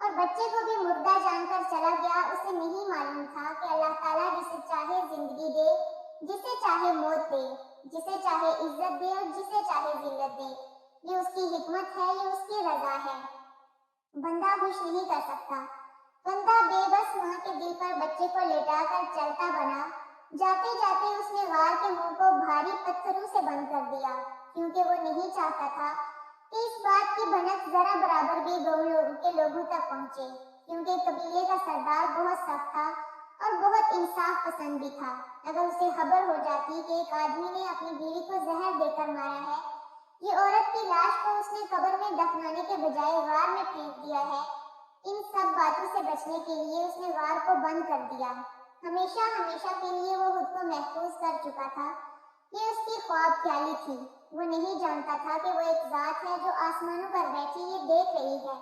اور بچے کو بھی مردہ جان کر چلا گیا۔ اسے نہیں معلوم تھا کہ اللہ تعالیٰ جسے چاہے زندگی دے، جسے چاہے موت دے، جسے چاہے عزت دے اور جسے چاہے ذلت دے۔ یہ اس کی حکمت ہے، یہ اس کی رضا ہے۔ بندہ خوش نہیں کر سکتا۔ بندہ بے بس ماں کے دل پر بچے کو لیٹا کر چلتا بنا۔ جاتے جاتے اس نے غار کے منہ کو بھاری پتھروں سے بند کر دیا، کیونکہ وہ نہیں چاہتا تھا کہ اس بات کی بھنک ذرا برابر بھی گاؤں کے لوگوں تک پہنچے، کیونکہ قبیلے کا سردار بہت سخت تھا اور بہت انصاف پسند بھی تھا۔ اگر اسے خبر ہو جاتی کہ ایک آدمی نے اپنی بیوی کو زہر دے کر مارا ہے، یہ عورت کی لاش کو اس نے قبر میں دفنانے کے بجائے غار میں پھینک دیا ہے، ان سب باتوں سے بچنے کے لیے اس نے غار کو بند کر دیا۔ ہمیشہ ہمیشہ کے لیے وہ خود کو محفوظ کر چکا تھا۔ یہ اس کی خواب خیالی تھی۔ وہ نہیں جانتا تھا کہ وہ ایک ذات ہے جو آسمانوں پر بیٹھی یہ دیکھ رہی ہے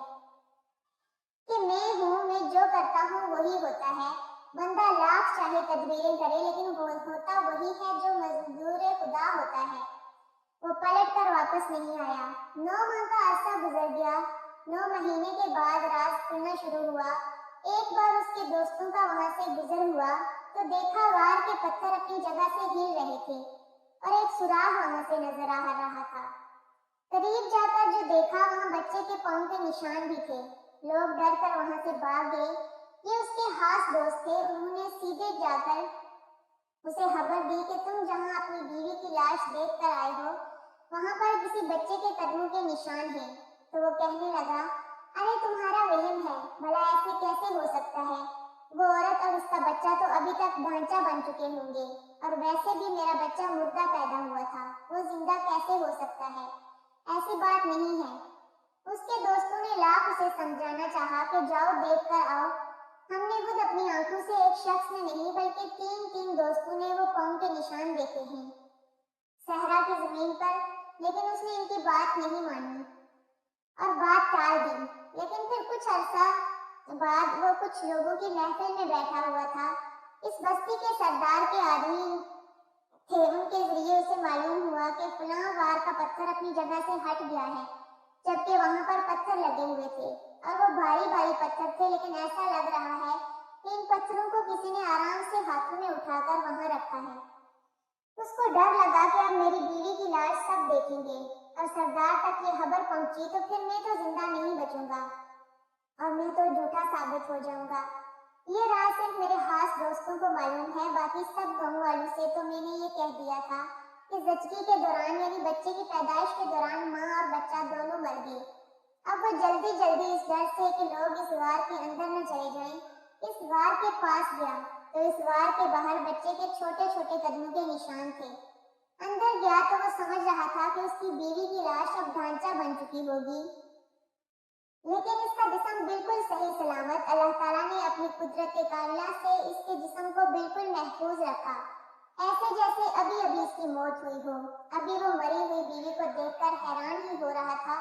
کہ میں ہوں، میں جو کرتا ہوں وہی ہوتا ہے۔ بندہ لاکھ چاہے تدبیریں کرے، لیکن ہوتا وہی ہے جو منظور خدا ہوتا ہے۔ وہ پلٹ کر واپس نہیں آیا۔ 9 ماہ کا عرصہ گزر گیا۔ 9 مہینے کے بعد راز کھلنا شروع ہوا۔ ایک بار اس کے دوستوں کا وہاں سے گزر ہوا تو دیکھا غار کے پتھر اپنی جگہ سے ہل رہے تھے اور ایک سوراخ وہاں سے نظر آ رہا تھا۔ قریب جا کر جو دیکھا وہاں بچے کے پاؤں کے نشان بھی تھے۔ لوگ ڈر کر وہاں سے بھاگ گئے۔ یہ اس کے خاص دوست تھے۔ انہوں نے سیدھے جا کر اسے خبر دی کہ تم جہاں اپنی بیوی کی لاش دیکھ کر آئے ہو وہاں پر کسی بچے کے قدموں کے نشان ہیں۔ تو وہ کہنے لگا، ارے تمہارا وہم ہے، بھلا ایسے کیسے ہو سکتا ہے؟ وہ عورت اور اس کا بچہ تو ابھی تک ڈھانچہ بن چکے ہوں گے، اور ویسے بھی میرا بچہ مردہ پیدا ہوا تھا، وہ زندہ کیسے ہو سکتا ہے؟ ایسی بات نہیں ہے۔ اس کے دوستوں نے لاکھ اسے سمجھانا چاہا کہ جاؤ دیکھ کر آؤ۔ ہم نے خود اپنی آنکھوں سے، ایک شخص نے نہیں بلکہ 3 دوستوں نے وہ پاؤں کے نشان دیکھے ہیں صحرا کی زمین پر، لیکن اس نے ان کی بات نہیں مانی اور بات ٹال دی۔ لیکن پھر کچھ عرصہ بعد وہ کچھ لوگوں کی محفل میں بیٹھا ہوا تھا۔ اس بستی کے سردار کے آدمی تھے، ان کے ذریعے اسے معلوم ہوا کہ فلاں غار کا پتھر اپنی جگہ سے ہٹ گیا ہے، جبکہ وہاں پر پتھر لگے ہوئے تھے اور وہ بھاری بھاری پتھر تھے، لیکن ایسا لگ رہا ہے کہ ان پتھروں کو کسی نے آرام سے ہاتھوں میں اٹھا کر وہاں رکھا ہے۔ اس کو ڈر لگا کہ اب میری بیوی کی لاش سب دیکھیں گے اور سردار تک یہ خبر پہنچی تو پھر میں تو زندہ نہیں بچوں گا اور میں تو جھوٹا ثابت ہو جاؤں گا۔ یہ راز صرف میرے خاص دوستوں کو معلوم ہے، باقی سب گاؤں والوں سے تو میں نے یہ کہہ دیا تھا کہ زچگی کے دوران، یعنی بچے کی پیدائش کے دوران، ماں اور بچہ دونوں مر گئے۔ اب وہ جلدی جلدی اس ڈر سے کہ لوگ اس غار کے اندر نہ چلے جائیں، اس غار کے پاس گیا تو اس غار کے باہر بچے کے چھوٹے چھوٹے قدموں کے نشان تھے۔ اندر گیا تو وہ سمجھ رہا تھا کہ اس کی بیوی کی لاش اب ڈھانچہ بن چکی ہوگی، لیکن اس کا جسم بالکل صحیح سلامت۔ اللہ تعالیٰ نے اپنی قدرت کاملہ سے اس کے جسم کو بالکل محفوظ رکھا، ایسے جیسے ابھی ابھی اس کی موت ہوئی ہو۔ ابھی وہ مری ہوئی بیوی کو دیکھ کر حیران ہی ہو رہا تھا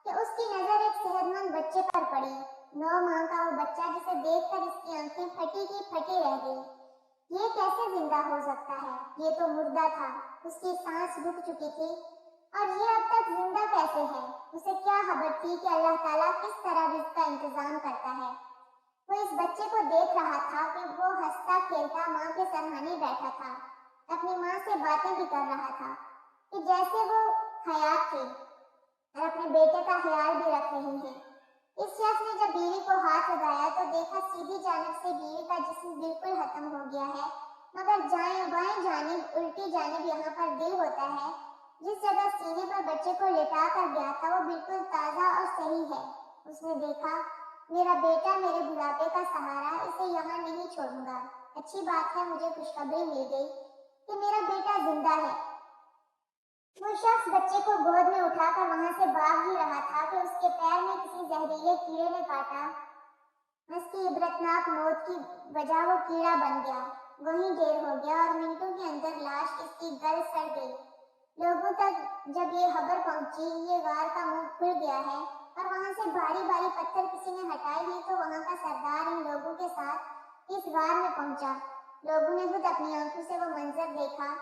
کہ اس کی نظر ایک صحت مند بچے پر پڑی۔ 9 ماہ کا وہ بچہ جسے دیکھ کر اس کی آنکھیں پھٹی کی پھٹی رہ گئی۔ یہ کیسے زندہ ہو سکتا ہے؟ یہ تو مردہ تھا، اس کی سانس رک چکی تھی، اور یہ اب تک زندہ کیسے ہے؟ اسے کیا خبر تھی کہ اللہ تعالیٰ کس طرح رزق کا انتظام کرتا ہے؟ وہ اس بچے کو دیکھ رہا تھا کہ وہ ہنستا کھیلتا ماں کے سرہانے بیٹھا تھا، اپنی ماں سے باتیں بھی کر رہا تھا کہ جیسے وہ حیات تھی اور اپنے بیٹے کا خیال بھی رکھ رہی ہیں۔ اس شخص نے جب بیوی کو ہاتھ لگایا تو دیکھا سیدھی جانب سے بیوی کا جسم بالکل ختم ہو گیا ہے، مگر بائیں جانب الٹی جانب یہاں پر دل ہوتا ہے، جس جگہ سینے پر بچے کو لٹا کر گیا تھا وہ بالکل تازہ اور صحیح ہے۔ اس نے دیکھا، میرا بیٹا میرے بڑھاپے کا سہارا، اسے یہاں نہیں چھوڑوں گا۔ اچھی بات ہے، مجھے خوشخبری مل گئی کہ میرا بیٹا زندہ ہے۔ وہ شخص بچے کو گود میں اٹھا کر وہاں سے بھاگ ہی رہا تھا کہ اس کے پیر میں کسی زہریلے کیڑے نے کاٹا۔ اس کی عبرتناک موت کی وجہ وہ کیڑا بن گیا، وہیں ڈھیر ہو گیا اور منٹوں کے اندر لاش اس کی گل سڑ گئی۔ لوگوں تک جب یہ خبر پہنچی یہ غار کا منہ کھل گیا ہے اور وہاں سے بھاری بھاری پتھر کسی نے ہٹائے ہیں، تو وہاں کا سردار ان لوگوں کے ساتھ اس غار میں پہنچا۔ لوگوں نے خود اپنی آنکھوں سے وہ منظر دیکھا،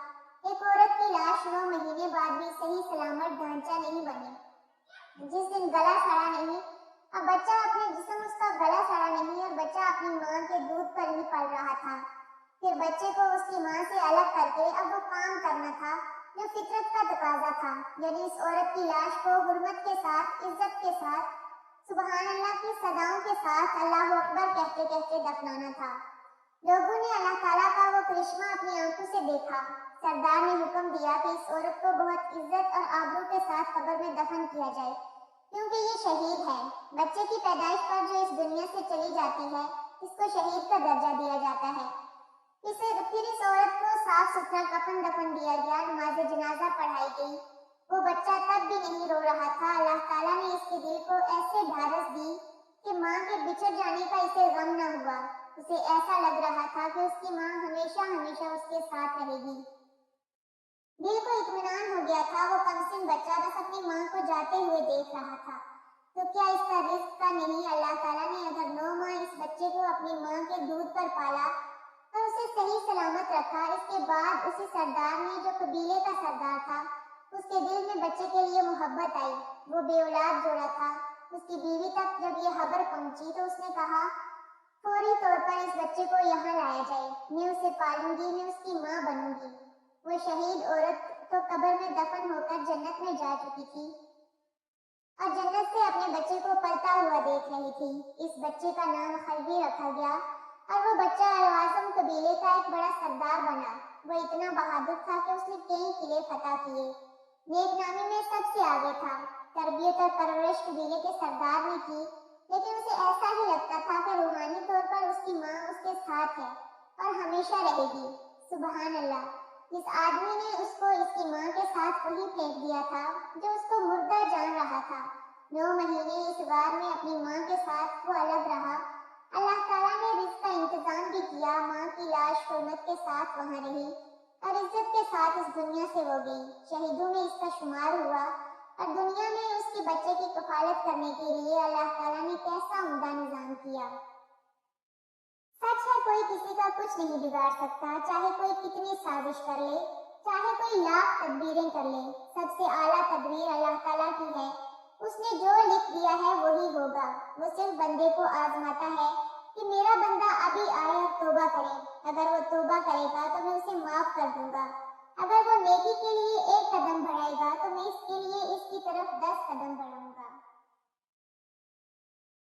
ایک عورت کی لاش 9 مہینے بعد بھی صحیح سلامت ڈھانچہ نہیں بنی، جس دن گلا سڑا نہیں، اب بچہ اپنے جسم اس کا بچہ اپنی ماں کے دودھ پر ہی پل رہا تھا۔ پھر بچے کو اس کی ماں سے الگ کر کے اب وہ کام کرنا تھا جو فطرت کا تقاضا تھا، یعنی اس عورت کی لاش کو حرمت کے ساتھ، عزت کے ساتھ، سبحان اللہ کی صداؤں کے ساتھ اللہ اکبر کہتے کہتے دفنانا تھا۔ لوگوں نے اللہ تعالیٰ کا وہ کرشمہ اپنی آنکھوں سے دیکھا۔ سردار نے حکم دیا کہ اس عورت کو بہت عزت اور آبرو کے ساتھ قبر میں دفن کیا جائے، کیونکہ یہ شہید ہے۔ بچے کی پیدائش پر جو اس دنیا سے چلی جاتی ہے، اس کو شہید کا درجہ دیا جاتا ہے۔ پھر اس عورت کو صاف ستھرا کفن دفن دیا گیا، نماز جنازہ پڑھائی گئی۔ وہ بچہ تب بھی نہیں رو رہا تھا۔ اللہ تعالیٰ نے اس کے دل کو ایسے ڈھارس دی کہ ماں کے بچھڑ جانے کا اسے غم نہ ہوا۔ اسے ایسا لگ رہا تھا کہ اس کی ماں ہمیشہ ہمیشہ اس کے ساتھ رہے گی۔ دل کو اطمینان ہو گیا تھا۔ وہ کمسن بچہ بس اپنی ماں کو جاتے ہوئے دیکھ رہا تھا۔ تو کیا اس کا رزق کا نہیں؟ اللہ تعالیٰ نے اگر 9 ماہ اس بچے کو اپنی ماں کے دودھ پر پالا اور اسے صحیح سلامت رکھا، اس کے بعد اسی سردار نے، جو قبیلے کا سردار تھا، اس کے دل میں بچے کے لیے محبت آئی۔ وہ بے اولاد جوڑا تھا۔ اس کی بیوی تک جب یہ خبر پہنچی تو اس نے کہا فوری طور پر اس بچے کو یہاں لایا جائے، میں اسے پالوں گی، میں اس کی ماں بنوں گی۔ وہ شہید عورت تو قبر میں دفن ہو کر جنت میں جا چکی تھی اور جنت سے اپنے بچے کو پلتا ہوا دیکھ رہی تھی۔ اس بچے کا نام خلبی رکھا گیا اور وہ بچہ العاصم قبیلے کا ایک بڑا سردار بنا۔ وہ اتنا بہادر تھا کہ اس نے کئی قلعے فتح کیے، نیک نامی میں سب سے آگے تھا۔ تربیت اور پرورش قبیلے کے سردار نے کی، لیکن اسے ایسا ہی لگتا تھا کہ روحانی طور پر اس کی ماں اس کے ساتھ ہے اور ہمیشہ رہے گی۔ سبحان اللہ! اس آدمی نے اس کو اس کی ماں کے ساتھ وہی پھینک دیا تھا جو اس کو مردہ جان رہا تھا۔ 9 مہینے اس غار میں اپنی ماں کے ساتھ وہ الگ رہا۔ اللہ تعالیٰ نے رزق کا انتظام بھی کیا۔ ماں کی لاش حرمت کے ساتھ وہاں رہی اور عزت کے ساتھ اس دنیا سے ہو گئی۔ شہیدوں میں اس کا شمار ہوا اور دنیا میں اس کے بچے کی کفالت کرنے کے لیے اللہ تعالیٰ نے کیسا عمدہ نظام کیا۔ سچ ہے، کوئی کسی کا کچھ نہیں بگاڑ سکتا، چاہے کوئی کتنی سازش کر لے، چاہے کوئی لاکھ تدبیریں کر لے۔ سب سے اعلیٰ تدبیر اللہ تعالیٰ کی ہے۔ اس نے جو لکھ دیا ہے وہی ہوگا۔ وہ صرف بندے کو آزماتا ہے کہ میرا بندہ ابھی آئے اور توبہ کرے۔ اگر وہ توبہ کرے گا تو میں اسے معاف کر دوں گا۔ اگر وہ نیکی کے لیے 1 قدم بڑھائے گا تو میں اس کے لیے اس کی طرف 10 قدم بڑھاؤں گا۔